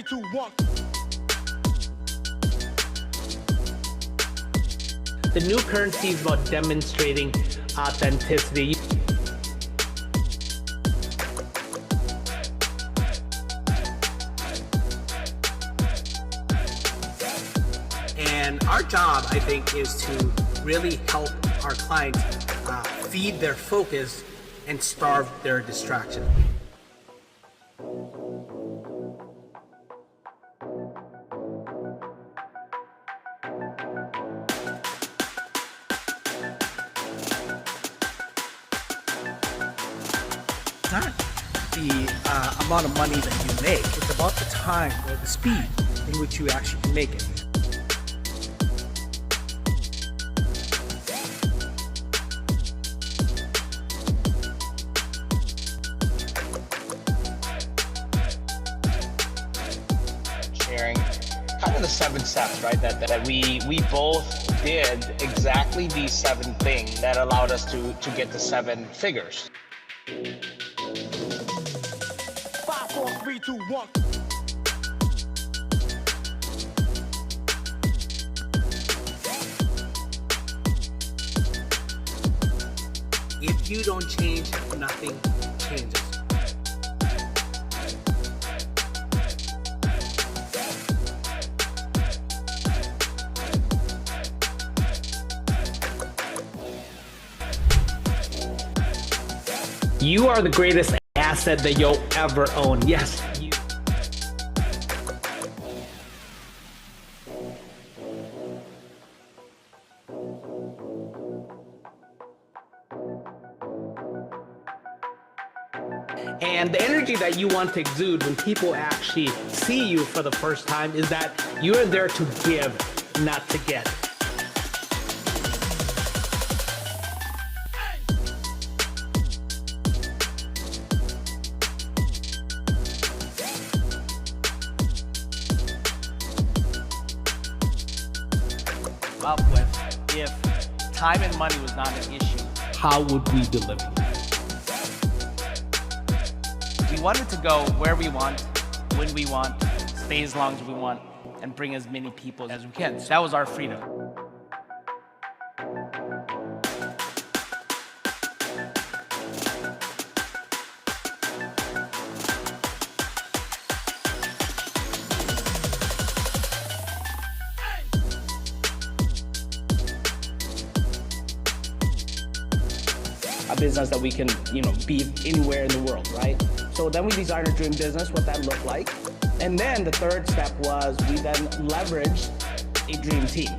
3, 2, 1. The new currency is about demonstrating authenticity. And our job, I think, is to really help our clients feed their focus and starve their distraction. It's not the amount of money that you make, it's about the time or the speed in which you actually can make it. Sharing kind of the 7 steps, right? That we both did exactly these 7 things that allowed us to get to 7 figures. 5, 4, 3, 2, 1. If you don't change, nothing changes. You are the greatest asset that you'll ever own. Yes, you. And the energy that you want to exude when people actually see you for the first time is that you are there to give, not to get. Up with if time and money was not an issue. How would we deliver? We wanted to go where we want, when we want, stay as long as we want, and bring as many people as we can. So that was our freedom. A business that we can, be anywhere in the world, right? So then we designed a dream business, what that looked like. And then the third step was we then leveraged a dream team.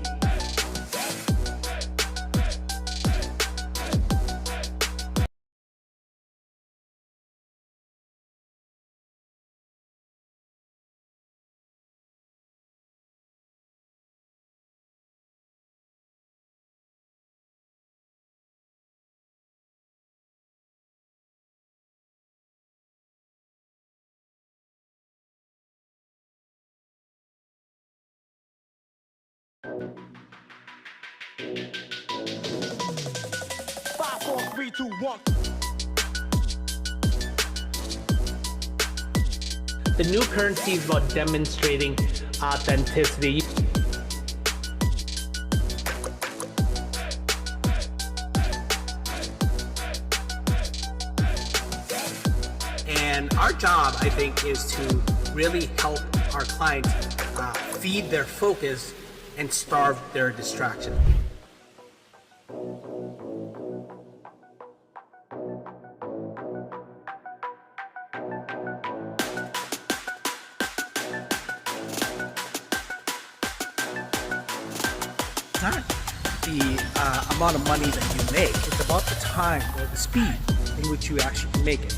Five, 4, 3, 2, 1. The new currency is about demonstrating authenticity. And our job, I think, is to really help our clients feed their focus and starve their distraction. It's not the amount of money that you make, it's about the time or the speed in which you actually can make it.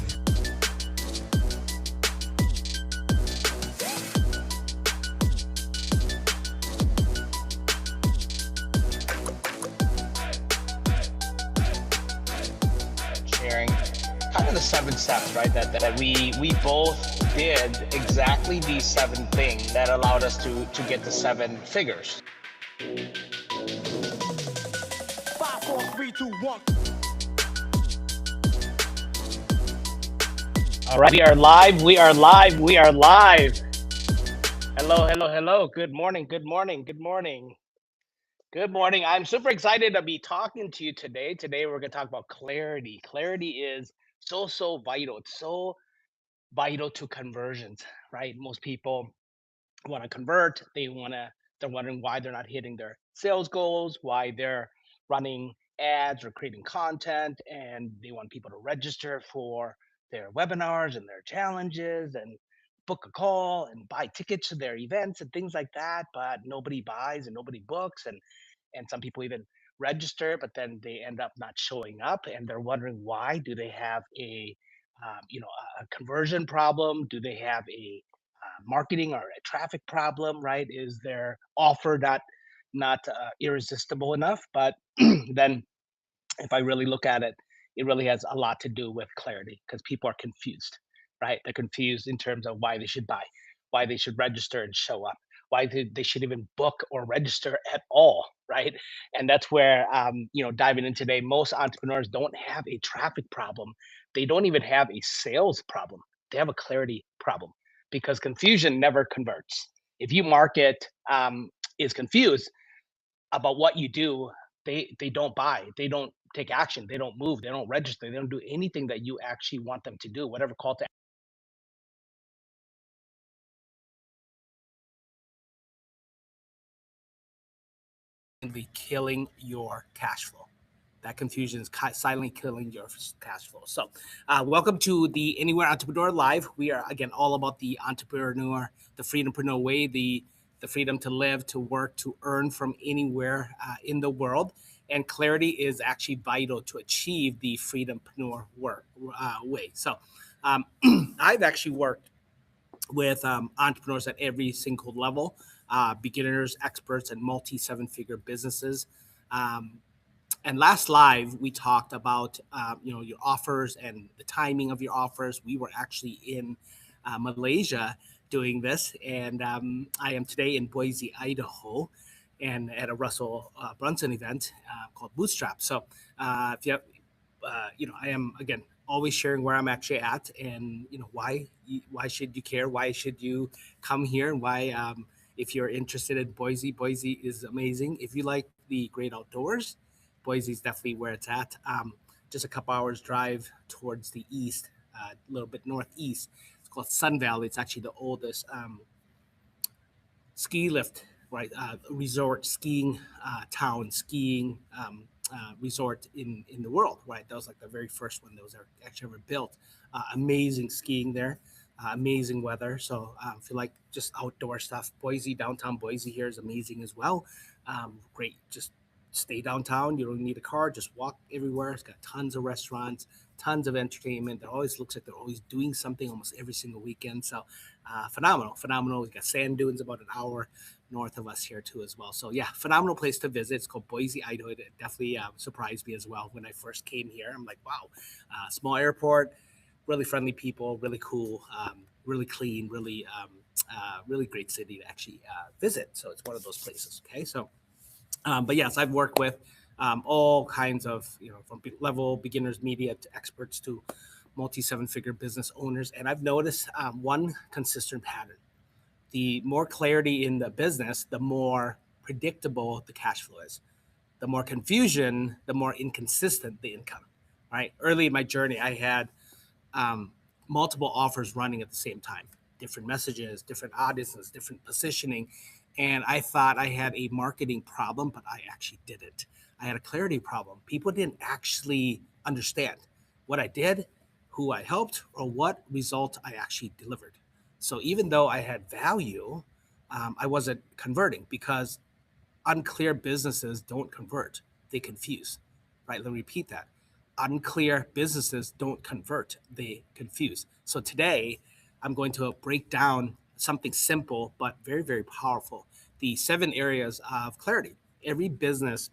Sharing kind of the 7 steps, right? That we both did exactly these 7 things that allowed us to get to 7 figures. 5, 4, 3, 2, 1. All right, we are live. Hello, hello, hello. Good morning, good morning, good morning. Good morning. I'm super excited to be talking to you today. Today, we're going to talk about clarity. Clarity is so vital. It's so vital to conversions, right? Most people want to convert. They're wondering why they're not hitting their sales goals, why they're running ads or creating content, and they want people to register for their webinars and their challenges and book a call and buy tickets to their events and things like that, but nobody buys and nobody books, and some people even register, but then they end up not showing up, and they're wondering why. Do they have a conversion problem? Do they have a marketing or a traffic problem? Right? Is their offer not irresistible enough? But then if I really look at it, it really has a lot to do with clarity because people are confused, right? They're confused in terms of why they should buy, why they should register and show up, why they should even book or register at all, right? And that's where, diving in today, most entrepreneurs don't have a traffic problem. They don't even have a sales problem. They have a clarity problem because confusion never converts. If you market is confused, about what you do, they don't buy, they don't take action, they don't move, they don't register, they don't do anything that you actually want them to do. Whatever call to actively killing your cash flow. That confusion is silently killing your cash flow. So, welcome to the Anywhere Entrepreneur Live. We are again all about the entrepreneur, the freedompreneur way, the freedom to live, to work, to earn from anywhere in the world. And clarity is actually vital to achieve the freedompreneur way. So, I've actually worked with entrepreneurs at every single level, beginners, experts, and multi seven-figure businesses. Um, and last live we talked about your offers and the timing of your offers. We were actually in Malaysia doing this, and I am today in Boise, Idaho, and at a Russell Brunson event called Bootstrap. So if you have, I am again always sharing where I'm actually at, and why should you care? Why should you come here? And why, if you're interested in Boise, Boise is amazing. If you like the great outdoors, Boise is definitely where it's at. Just a couple hours drive towards the east, a little bit northeast. It's called Sun Valley. It's actually the oldest ski lift, right? Resort skiing town, skiing resort in the world, right? That was like the very first one that was actually ever built. Amazing skiing there, amazing weather. So if you like just outdoor stuff, Boise, downtown Boise here is amazing as well. Great, just stay downtown. You don't need a car. Just walk everywhere. It's got tons of restaurants, tons of entertainment. It always looks like they're always doing something almost every single weekend. So phenomenal, phenomenal. We got sand dunes about an hour north of us here too as well. So yeah, phenomenal place to visit. It's called Boise, Idaho. It definitely surprised me as well when I first came here. I'm like, wow, small airport, really friendly people, really cool, really clean, really great city to actually visit. So it's one of those places. Okay, so but yes, I've worked with all kinds of, from level beginners, media to experts to multi seven figure business owners. And I've noticed one consistent pattern. The more clarity in the business, the more predictable the cash flow is. The more confusion, the more inconsistent the income, right? Early in my journey, I had um, multiple offers running at the same time, different messages, different audiences, different positioning. And I thought I had a marketing problem, but I actually didn't. I had a clarity problem. People didn't actually understand what I did, who I helped, or what result I actually delivered. So even though I had value, I wasn't converting because unclear businesses don't convert, they confuse, right? Let me repeat that. Unclear businesses don't convert, they confuse. So today, I'm going to break down something simple but very, very powerful, the 7 areas of clarity. Every business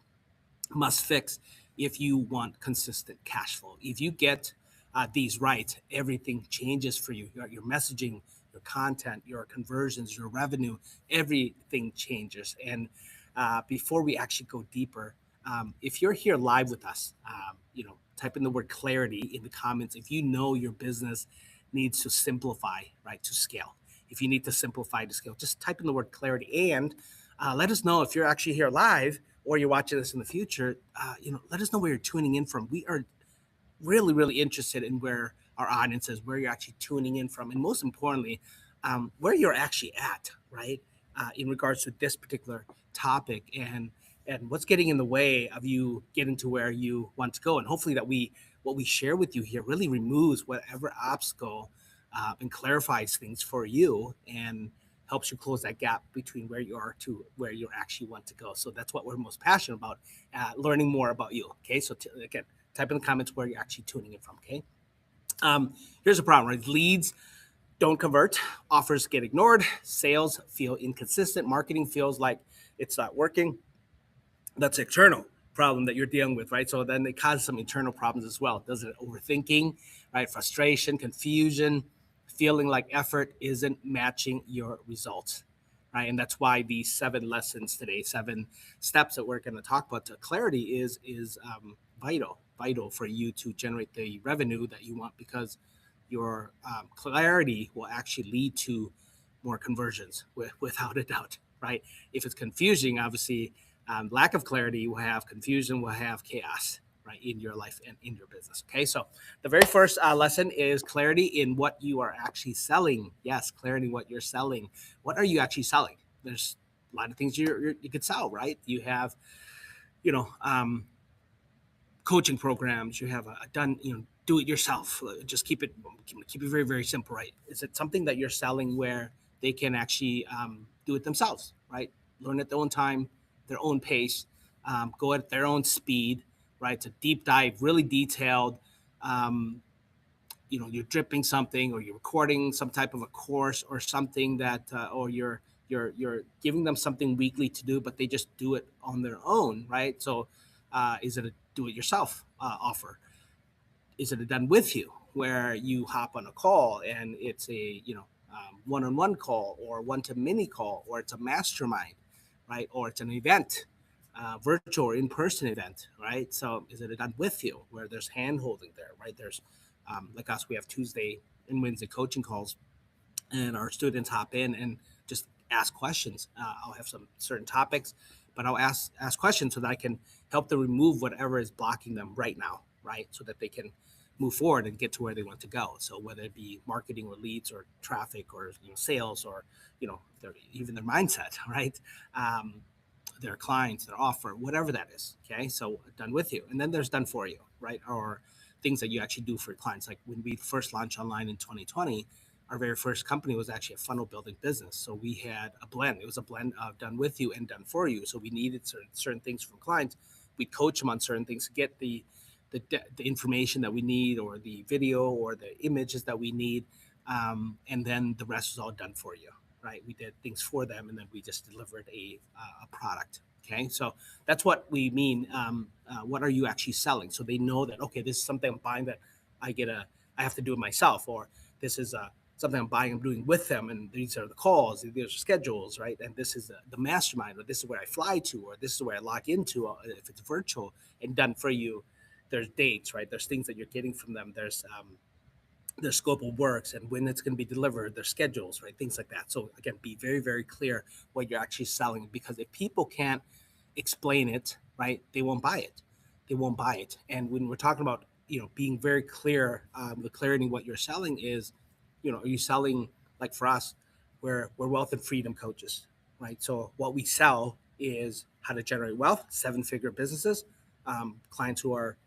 must fix if you want consistent cash flow. If you get these right, everything changes for you. Your messaging, your content, your conversions, your revenue, everything changes. And before we actually go deeper, if you're here live with us, type in the word clarity in the comments. If you know your business needs to simplify, right, to scale. if you need to simplify the scale, just type in the word clarity, and let us know if you're actually here live or you're watching this in the future. Let us know where you're tuning in from. We are really, really interested in where our audience is, where you're actually tuning in from, and most importantly, where you're actually at, right? In regards to this particular topic, and what's getting in the way of you getting to where you want to go. And hopefully that what we share with you here really removes whatever obstacle and clarifies things for you and helps you close that gap between where you are to where you actually want to go. So that's what we're most passionate about, learning more about you. Okay, so again, type in the comments where you're actually tuning in from. Okay, here's the problem, right? Leads don't convert, offers get ignored, sales feel inconsistent, marketing feels like it's not working. That's an external problem that you're dealing with, right? So then they cause some internal problems as well. Does it overthinking, right? Frustration, confusion, feeling like effort isn't matching your results, right? And that's why these 7 lessons today, 7 steps that we're going to talk about to clarity is vital for you to generate the revenue that you want, because your clarity will actually lead to more conversions without a doubt, right? If it's confusing, obviously, lack of clarity will have confusion, will have chaos, right, in your life and in your business. Okay, so the very first lesson is clarity in what you are actually selling. Yes, clarity in what you're selling. What are you actually selling? There's a lot of things you could sell, right? You have, coaching programs. You have done, do it yourself. Just keep it very, very simple, right? Is it something that you're selling where they can actually do it themselves, right? Learn at their own time, their own pace, go at their own speed, right? It's a deep dive, really detailed. You're dripping something, or you're recording some type of a course or something that, or you're giving them something weekly to do, but they just do it on their own, right? So, is it a do-it-yourself offer? Is it a done with you, where you hop on a call and it's a one-on-one call, or one-to-many call, or it's a mastermind, right? Or it's an event, virtual or in-person event, right? So is it a done with you, where there's hand-holding there, right? There's like us, we have Tuesday and Wednesday coaching calls, and our students hop in and just ask questions. I'll have some certain topics, but I'll ask questions so that I can help them remove whatever is blocking them right now, right? So that they can move forward and get to where they want to go. So whether it be marketing or leads or traffic or sales, or even their mindset, right? Their clients, their offer, whatever that is. Okay, so done with you, and then there's done for you, right? Or things that you actually do for your clients. Like when we first launched online in 2020, our very first company was actually a funnel building business. So we had a blend. It was a blend of done with you and done for you. So we needed certain things from clients. We'd coach them on certain things to get the information that we need, or the video or the images that we need, and then the rest was all done for you, right? We did things for them, and then we just delivered a product. Okay, so that's what we mean. What are you actually selling? So they know that, okay, this is something I'm buying that I have to do it myself, or this is something I'm buying, I'm doing with them, and these are the calls, these are schedules, right? And this is the mastermind, or this is where I fly to, or this is where I log into, if it's virtual. And done for you, there's dates, right? There's things that you're getting from them. There's their scope of works and when it's going to be delivered, their schedules, right? Things like that. So again, be very, very clear what you're actually selling, because if people can't explain it, right, they won't buy it. They won't buy it. And when we're talking about, being very clear, the clarity in what you're selling is, are you selling, like for us, we're wealth and freedom coaches, right? So what we sell is how to generate wealth, 7-figure businesses, clients who are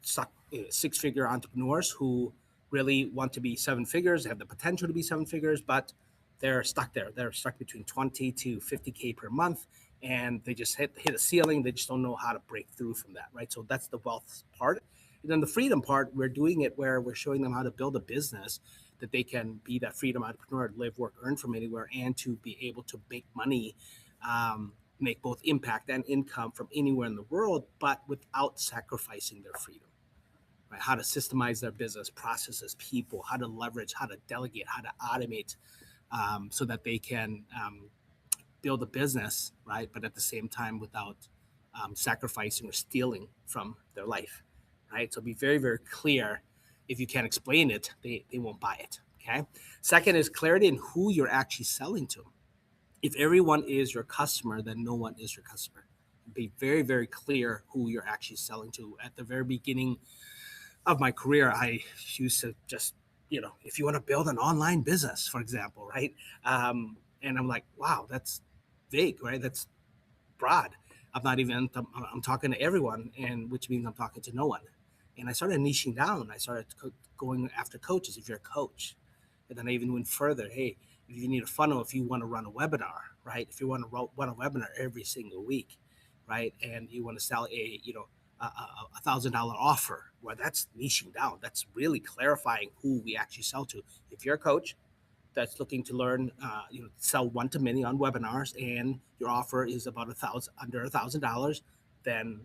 stuck, 6-figure entrepreneurs who really want to be 7 figures, have the potential to be 7 figures, but they're stuck there. They're stuck between 20 to 50K per month, and they just hit a ceiling. They just don't know how to break through from that, right? So that's the wealth part. And then the freedom part, we're doing it where we're showing them how to build a business that they can be that freedom entrepreneur, live, work, earn from anywhere, and to be able to make money, make both impact and income from anywhere in the world, but without sacrificing their freedom. Right? How to systemize their business processes, people, how to leverage, how to delegate, how to automate, so that they can build a business, right? But at the same time, without sacrificing or stealing from their life, right? So be very, very clear. If you can't explain it, they won't buy it. Okay. Second is clarity in who you're actually selling to. If everyone is your customer, then no one is your customer. Be very, very clear who you're actually selling to. At the very beginning of my career, I used to just, if you want to build an online business, for example, right? And I'm like, wow, that's vague, right? That's broad. I'm talking to everyone, and which means I'm talking to no one. And I started niching down. I started going after coaches. If you're a coach, and then I even went further. Hey, if you need a funnel, if you want to run a webinar, right? If you want to run a webinar every single week, right? And you want to sell a $1,000 offer, well, that's niching down. That's really clarifying who we actually sell to. If you're a coach that's looking to learn, sell one to many on webinars, and your offer is about under $1,000, then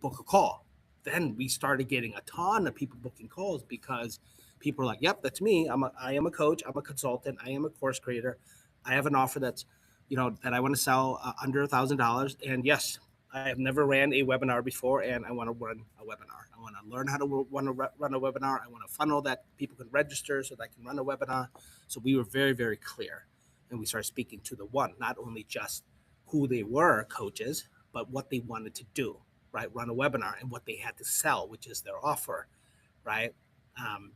book a call. Then we started getting a ton of people booking calls because people are like, "Yep, that's me. I am a coach. I'm a consultant. I am a course creator. I have an offer that's, that I want to sell under $1,000. And yes, I have never ran a webinar before, and I want to run a webinar. I want to learn how to run a webinar. I want a funnel that people can register so that I can run a webinar." So we were very, very clear, and we started speaking to the one, not only just who they were coaches, but what they wanted to do, right? Run a webinar and what they had to sell, which is their offer, right? Um,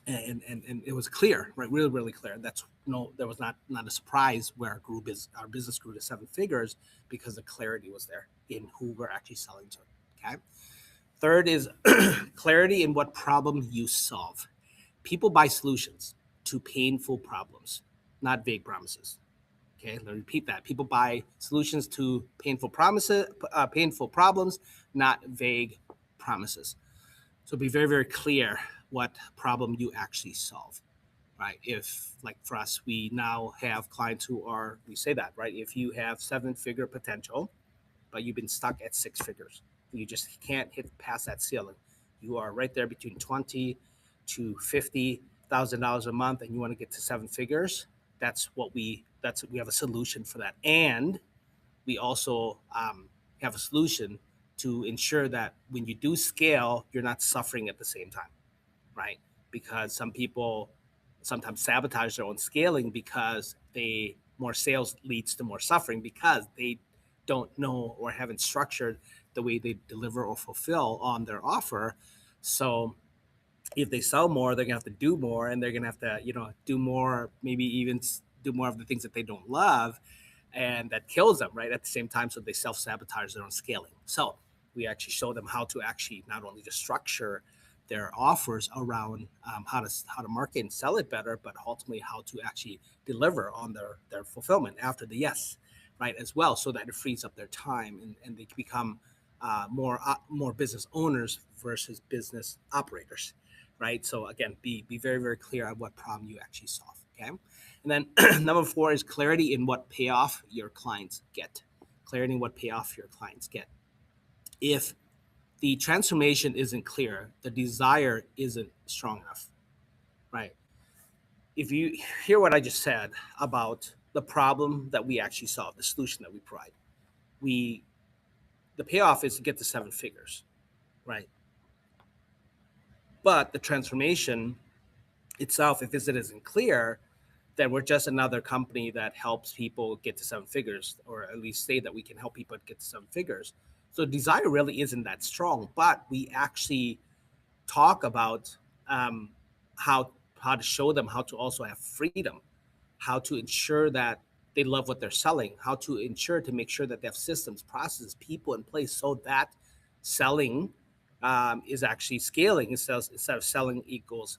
and it was clear, right? Really, really clear. There was not a surprise where our business grew to 7 figures because the clarity was there in who we're actually selling to. Okay. Third is clarity in what problem you solve. People buy solutions to painful problems, not vague promises. Okay, let me repeat that. People buy solutions to painful problems, not vague promises. So be very, very clear what problem you actually solve, right? If, like for us, we now have clients we say that, right? If you have 7-figure potential, but you've been stuck at 6 figures, you just can't hit past that ceiling. You are right there between $20,000 to $50,000 a month, and you want to get to 7 figures. We have a solution for that, and we also have a solution to ensure that when you do scale, you're not suffering at the same time, right? Because some people sometimes sabotage their own scaling because more sales leads to more suffering because they don't know or haven't structured the way they deliver or fulfill on their offer. So if they sell more, they're gonna have to do more, and they're gonna have to, do more, maybe even do more of the things that they don't love, and that kills them, right? At the same time, so they self-sabotage their own scaling. So we actually show them how to actually not only just structure their offers around how to market and sell it better, but ultimately how to actually deliver on their fulfillment after the yes, right, as well, so that it frees up their time and they become more business owners versus business operators, right? So again, be very, very clear on what problem you actually solve. Okay. And then number 4 is clarity in what payoff your clients get. Clarity in what payoff your clients get. If the transformation isn't clear, the desire isn't strong enough, right? If you hear what I just said about the problem that we actually solve, the solution that we provide, the payoff is to get to 7 figures, right? But the transformation itself, if it isn't clear, then we're just another company that helps people get to 7 figures, or at least say that we can help people get to 7 figures. So desire really isn't that strong, but we actually talk about how to show them how to also have freedom, how to ensure that they love what they're selling, how to ensure to make sure that they have systems, processes, people in place so that selling is actually scaling instead of selling equals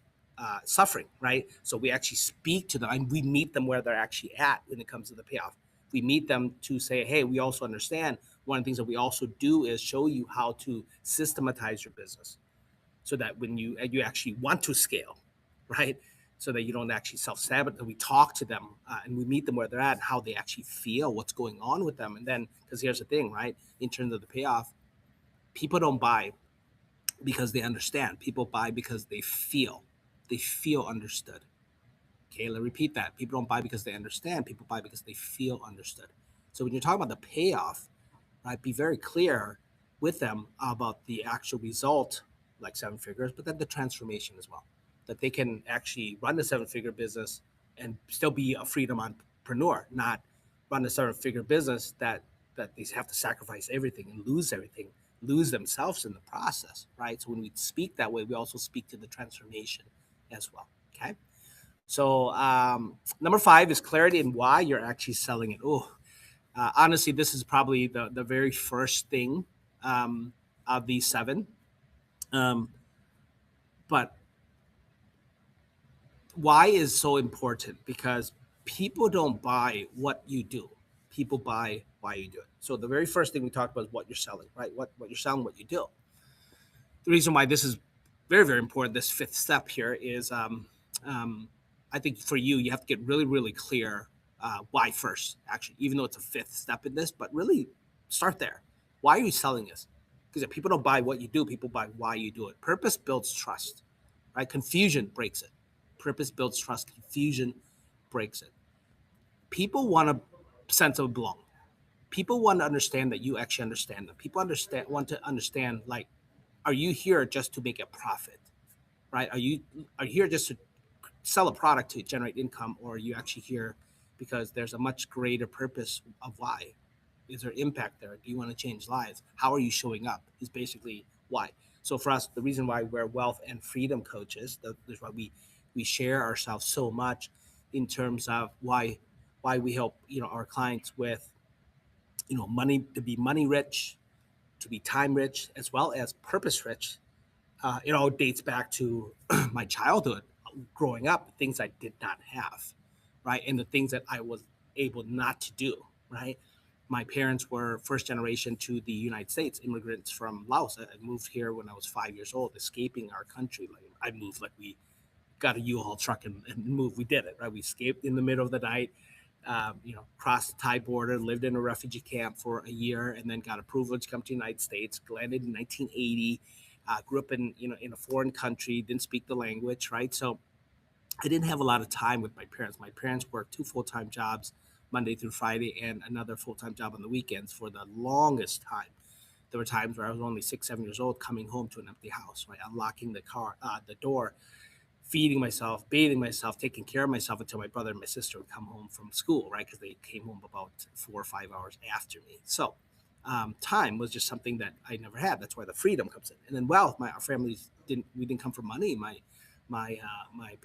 suffering, right? So we actually speak to them and we meet them where they're actually at when it comes to the payoff. We meet them to say, hey, we also understand one of the things that we also do is show you how to systematize your business so that when you actually want to scale, right? So that you don't actually self-sabotage. We talk to them and we meet them where they're at, how they actually feel, what's going on with them. And then, because here's the thing, right? In terms of the payoff, people don't buy because they understand. People buy because they feel understood. Okay, let me repeat that. People don't buy because they understand. People buy because they feel understood. So when you're talking about the payoff, right, be very clear with them about the actual result, like 7 figures, but then the transformation as well. that they can actually run a 7-figure business and still be a freedom entrepreneur, not run a 7-figure business that they have to sacrifice everything and lose everything, lose themselves in the process, right? So when we speak that way, we also speak to the transformation as well. Okay. So number 5 is clarity and why you're actually selling it. Honestly, this is probably the very first thing of these 7. But why is so important? Because people don't buy what you do. People buy why you do it. So the very first thing we talked about is what you're selling, right? What you're selling, what you do. The reason why this is very, very important, this 5th step here is I think for you, you have to get really, really clear why first, actually, even though it's a 5th step in this, but really start there. Why are you selling this? Because if people don't buy what you do, people buy why you do it. Purpose builds trust, right? Confusion breaks it. Purpose builds trust. Confusion breaks it. People want a sense of belonging. People want to understand that you actually understand them. People want to understand, like, are you here just to make a profit, right? Are you here just to sell a product to generate income, or are you actually here because there's a much greater purpose of why? Is there impact there? Do you want to change lives? How are you showing up? Is basically why. So for us, the reason why we're wealth and freedom coaches, that's why we share ourselves so much in terms of why we help our clients with money, to be money rich, to be time rich, as well as purpose rich. It all dates back to my childhood, growing up, things I did not have, right? And the things that I was able not to do, right? My parents were first generation to the United States, immigrants from Laos. I moved here when I was 5 years old, escaping our country. Like, I moved like we got a U-Haul truck and moved. We did it, right? We escaped in the middle of the night, crossed the Thai border, lived in a refugee camp for a year, and then got a privilege to come to the United States. Landed in 1980. Grew up in a foreign country, didn't speak the language, right? So I didn't have a lot of time with my parents. My parents worked 2 full-time jobs, Monday through Friday, and another full-time job on the weekends for the longest time. There were times where I was only 6, 7 years old, coming home to an empty house, right? Unlocking the door, feeding myself, bathing myself, taking care of myself until my brother and my sister would come home from school, right? Because they came home about 4 or 5 hours after me. So time was just something that I never had. That's why the freedom comes in. And then wealth, our families didn't come from money. My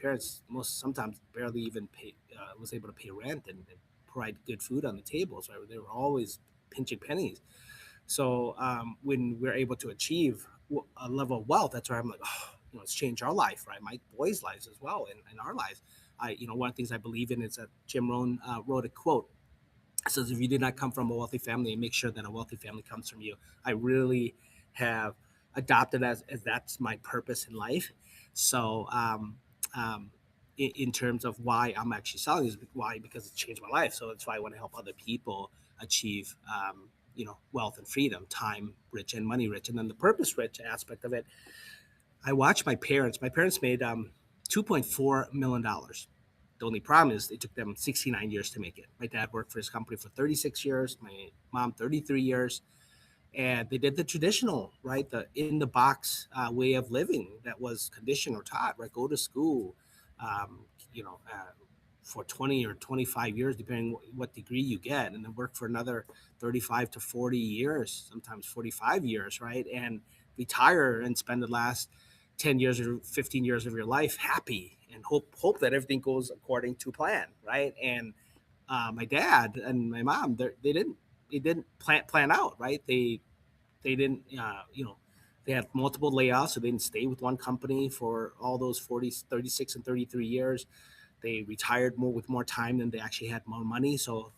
parents sometimes barely even was able to pay rent and provide good food on the tables. Right? They were always pinching pennies. So when we're able to achieve a level of wealth, that's where I'm like, it's changed our life, right? My boys' lives as well, and our lives. One of the things I believe in is that Jim Rohn wrote a quote. It says, if you did not come from a wealthy family, make sure that a wealthy family comes from you. I really have adopted as that's my purpose in life. So in terms of why I'm actually selling is why, because it's changed my life. So that's why I want to help other people achieve, wealth and freedom, time rich and money rich. And then the purpose rich aspect of it, I watched my parents. My parents made $2.4 million. The only problem is it took them 69 years to make it. My dad worked for his company for 36 years, my mom 33 years. And they did the traditional, right? The in the box way of living that was conditioned or taught, right? Go to school, um, for 20 or 25 years, depending what degree you get, and then work for another 35 to 40 years, sometimes 45 years, right? And retire and spend the last 10 years or 15 years of your life happy and hope that everything goes according to plan, right? And my dad and my mom, they didn't plan out, right? They didn't, they had multiple layoffs, so they didn't stay with one company for all those 36 and 33 years. They retired with more time than they actually had more money. So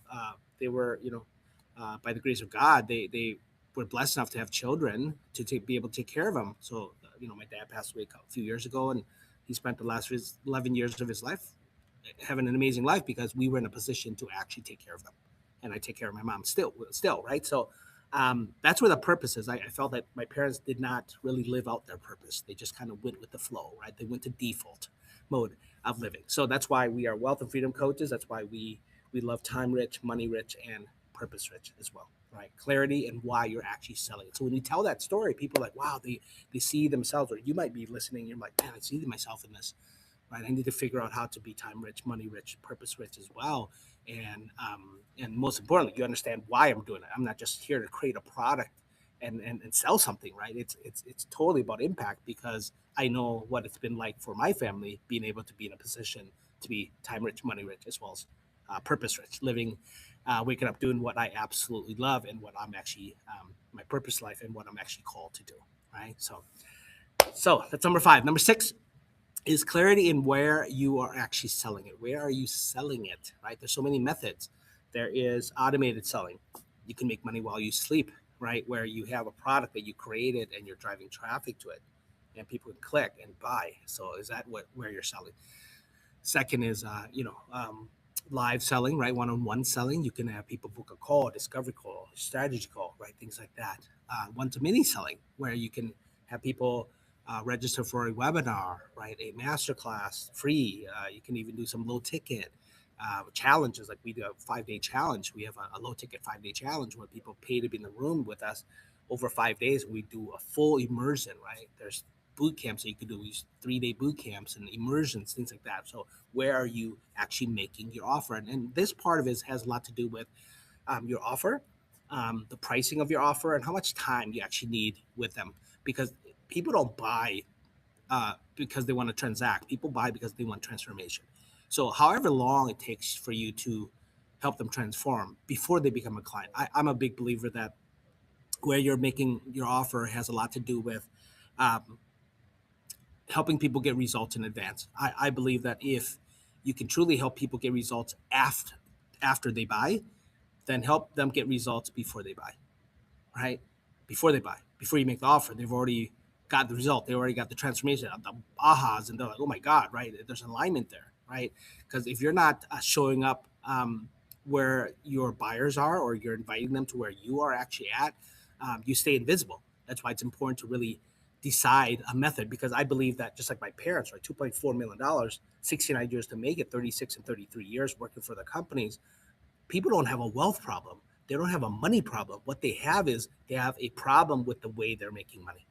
they were, by the grace of God, they were blessed enough to have children to be able to take care of them. So, my dad passed away a few years ago, and he spent the last 11 years of his life having an amazing life because we were in a position to actually take care of them. And I take care of my mom still, right? So that's where the purpose is. I felt that my parents did not really live out their purpose. They just kind of went with the flow, right? They went to default mode of living. So that's why we are wealth and freedom coaches. That's why we love time rich, money rich, and purpose rich as well, right? Clarity and why you're actually selling it. So when you tell that story, people are like, wow, they see themselves, or you might be listening, you're like, man, I see myself in this. right? I need to figure out how to be time rich, money rich, purpose rich as well. And most importantly, you understand why I'm doing it. I'm not just here to create a product and sell something, right? It's totally about impact, because I know what it's been like for my family being able to be in a position to be time rich, money rich, as well as purpose rich, living, waking up doing what I absolutely love and what I'm actually my purpose life and what I'm actually called to do, right? So that's number 5. Number 6 is clarity in where you are actually selling it. Where are you selling it, right? There's so many methods. There is automated selling. You can make money while you sleep, right? Where you have a product that you created and you're driving traffic to it and people can click and buy. So is that where you're selling? Second is, live selling, right? One-on-one selling. You can have people book a call, discovery call, strategy call, right? Things like that. One-to-many selling, where you can have people register for a webinar, right? A masterclass, free. You can even do some low ticket challenges, like we do a 5-day challenge. We have a low ticket 5-day challenge where people pay to be in the room with us over 5 days. We do a full immersion, right? There's boot camps that you could do, these 3-day boot camps and immersions, things like that. So where are you actually making your offer? And this part of it has a lot to do with your offer, the pricing of your offer, and how much time you actually need with them. Because people don't buy because they want to transact. People buy because they want transformation. So however long it takes for you to help them transform before they become a client, I'm a big believer that where you're making your offer has a lot to do with um, helping people get results in advance. I believe that if you can truly help people get results after they buy, then help them get results before they buy, right? Before they buy, before you make the offer, they've already got the result. They already got the transformation, the ahas, and they're like, oh my God, right? There's alignment there, right? Because if you're not showing up where your buyers are, or you're inviting them to where you are actually at, you stay invisible. That's why it's important to really decide a method, because I believe that just like my parents, right? $2.4 million, 69 years to make it, 36 and 33 years working for the companies. People don't have a wealth problem. They don't have a money problem. What they have is they have a problem with the way they're making money,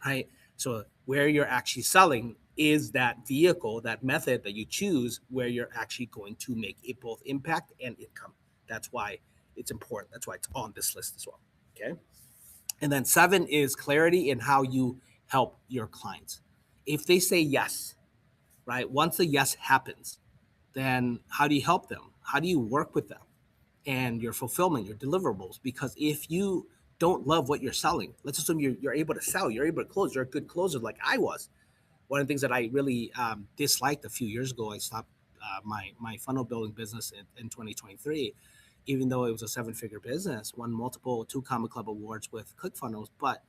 right? So where you're actually selling is that vehicle, that method that you choose, where you're actually going to make it both impact and income. That's why it's important. That's why it's on this list as well. Okay. And then 7 is clarity in how you help your clients. If they say yes, right? Once the yes happens, then how do you help them? How do you work with them? And your fulfillment, your deliverables. Because if you don't love what you're selling, let's assume you're able to sell, you're able to close, you're a good closer like I was. One of the things that I really disliked a few years ago, I stopped my funnel building business in 2023, even though it was a 7-figure business, won multiple 2 Comma Club awards with ClickFunnels. But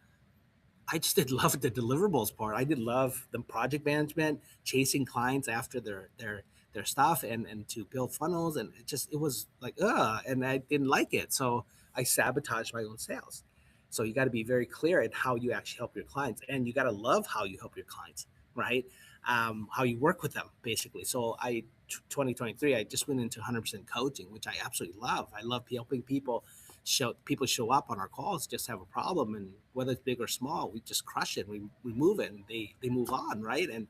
I just did love the deliverables part. I did love the project management, chasing clients after their stuff, and to build funnels. And it was like, and I didn't like it. So I sabotaged my own sales. So you got to be very clear in how you actually help your clients, and you got to love how you help your clients, right? How you work with them, basically. So 2023, I just went into 100% coaching, which I absolutely love. I love helping people show up on our calls, just have a problem, and whether it's big or small, we just crush it. We move it, and they move on, right? And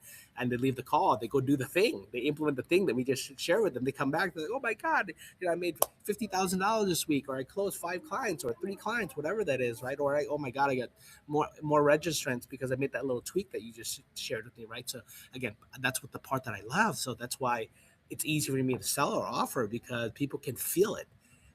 they leave the call, they go do the thing, they implement the thing that we just share with them. They come back, they're like, oh my God, I made $50,000 this week, or I closed 5 clients or 3 clients, whatever that is, right? Or oh my God, I got more registrants because I made that little tweak that you just shared with me, right? So again, that's what the part that I love. So that's why it's easy for me to sell or offer, because people can feel it.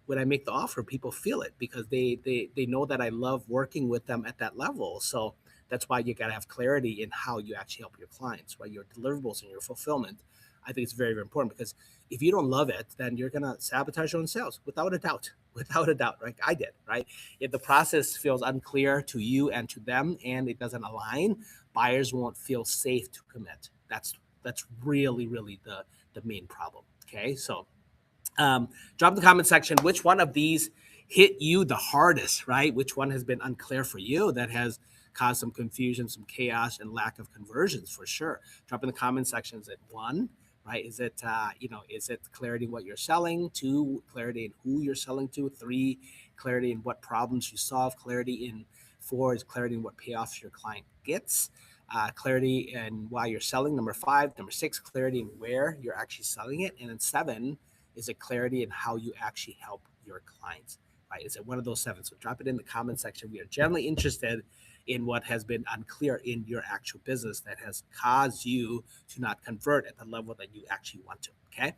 When I make the offer, people feel it, because they know that I love working with them at that level. So that's why you got to have clarity in how you actually help your clients, right? Your deliverables and your fulfillment. I think it's very, very important, because if you don't love it, then you're going to sabotage your own sales without a doubt, right? I did, right? If the process feels unclear to you and to them, and it doesn't align, buyers won't feel safe to commit. That's really, really the main problem. Okay. So drop in the comment section which one of these hit you the hardest, right? Which one has been unclear for you, that has caused some confusion, some chaos, and lack of conversions, for sure. Drop in the comment section. Is it 1, right? Is it is it clarity in what you're selling? 2, clarity in who you're selling to? 3, clarity in what problems you solve? Clarity in 4 is clarity in what payoffs your client gets. clarity and why you're selling. Number 5, number 6, clarity and where you're actually selling it. And then 7 is a clarity in how you actually help your clients, right? Is it one of those 7? So drop it in the comment section. We are generally interested in what has been unclear in your actual business that has caused you to not convert at the level that you actually want to. Okay.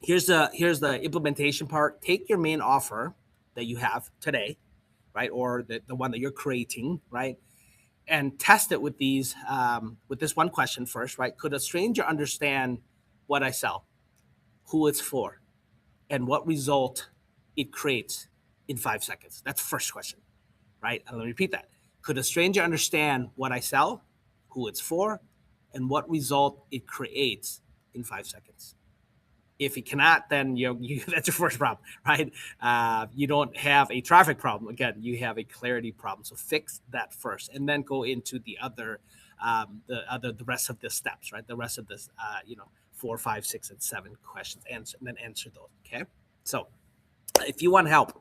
Here's the implementation part. Take your main offer that you have today, right, or the one that you're creating, right, and test it with these with this one question first, right? Could a stranger understand what I sell, who it's for, and what result it creates in 5 seconds? That's the first question, right? And let me repeat that. Could a stranger understand what I sell, who it's for, and what result it creates in 5 seconds? If it cannot, then that's your first problem, right? You don't have a traffic problem. Again, you have a clarity problem. So fix that first, and then go into the rest of the steps, right? The rest of this, 4, 5, 6, and 7 questions, and then answer those. Okay. So if you want help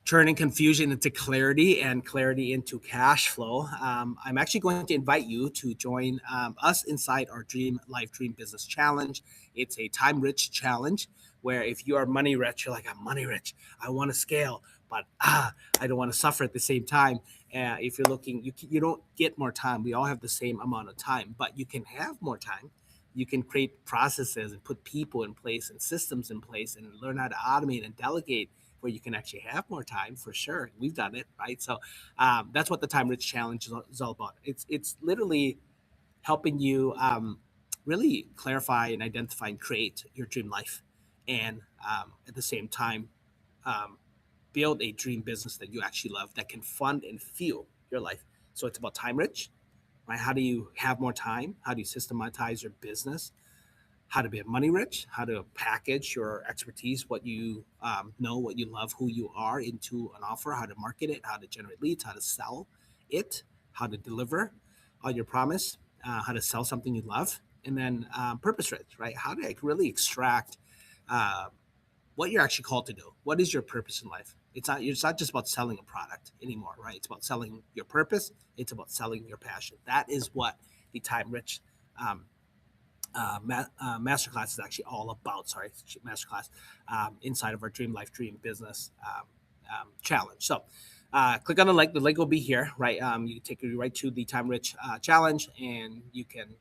turning confusion into clarity and clarity into cash flow, I'm actually going to invite you to join us inside our Life Dream Business Challenge. It's a time-rich challenge where if you are money rich, you're like, I'm money rich, I want to scale, but I don't want to suffer at the same time. If you're looking, you don't get more time. We all have the same amount of time, but you can have more time. You can create processes and put people in place and systems in place and learn how to automate and delegate, where you can actually have more time, for sure. We've done it, right? So that's what the Time Rich Challenge is all about. It's literally helping you really clarify and identify and create your dream life, and at the same time build a dream business that you actually love that can fund and fuel your life. So it's about time rich, right? How do you have more time? How do you systematize your business? How to be money rich, how to package your expertise, what you know, what you love, who you are, into an offer, how to market it, how to generate leads, how to sell it, how to deliver on your promise, how to sell something you love, and then purpose rich, right? How to really extract what you're actually called to do. What is your purpose in life? It's not just about selling a product anymore, right? It's about selling your purpose. It's about selling your passion. That is what the Time Rich masterclass is actually all about. Masterclass inside of our Dream Life Dream Business challenge. So click on the link. The link will be here, right? You take you right to the Time Rich challenge, and you can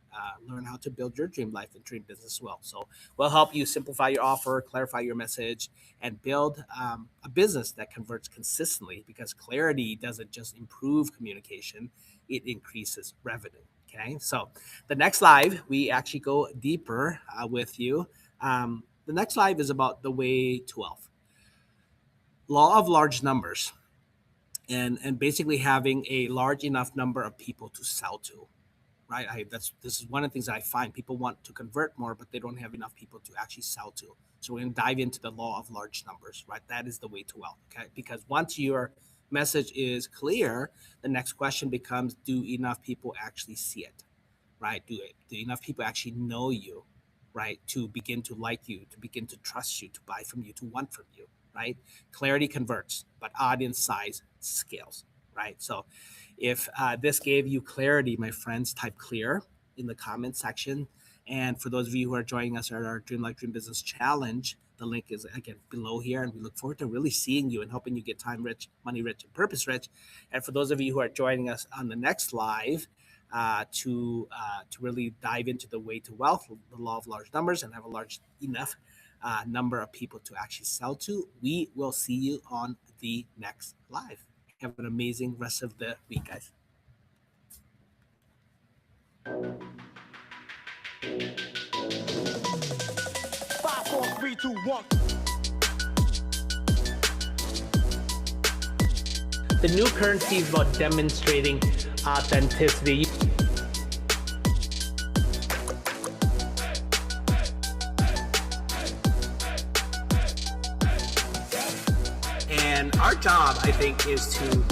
learn how to build your dream life and dream business as well. So we'll help you simplify your offer, clarify your message, and build a business that converts consistently, because clarity doesn't just improve communication, it increases revenue. Okay, so the next live, we actually go deeper with you. The next live is about the way to wealth. Law of large numbers, and basically having a large enough number of people to sell to, right? This is one of the things that I find. People want to convert more, but they don't have enough people to actually sell to. So we're going to dive into the law of large numbers, right? That is the way to wealth, okay? Because once your message is clear, the next question becomes, do enough people actually see it, right? Do enough people actually know you, right? To begin to like you, to begin to trust you, to buy from you, to want from you, right? Clarity converts, but audience size scales, right? So if this gave you clarity, my friends, type clear in the comment section. And for those of you who are joining us at our Dream Life Dream Business Challenge, the link is again below here, and we look forward to really seeing you and helping you get time rich, money rich, and purpose rich. And for those of you who are joining us on the next live, to really dive into the way to wealth, the law of large numbers, and have a large enough number of people to actually sell to, we will see you on the next live. Have an amazing rest of the week, guys. 5, 4, 3, 2, 1. The new currency is about demonstrating authenticity. And our job, I think, is to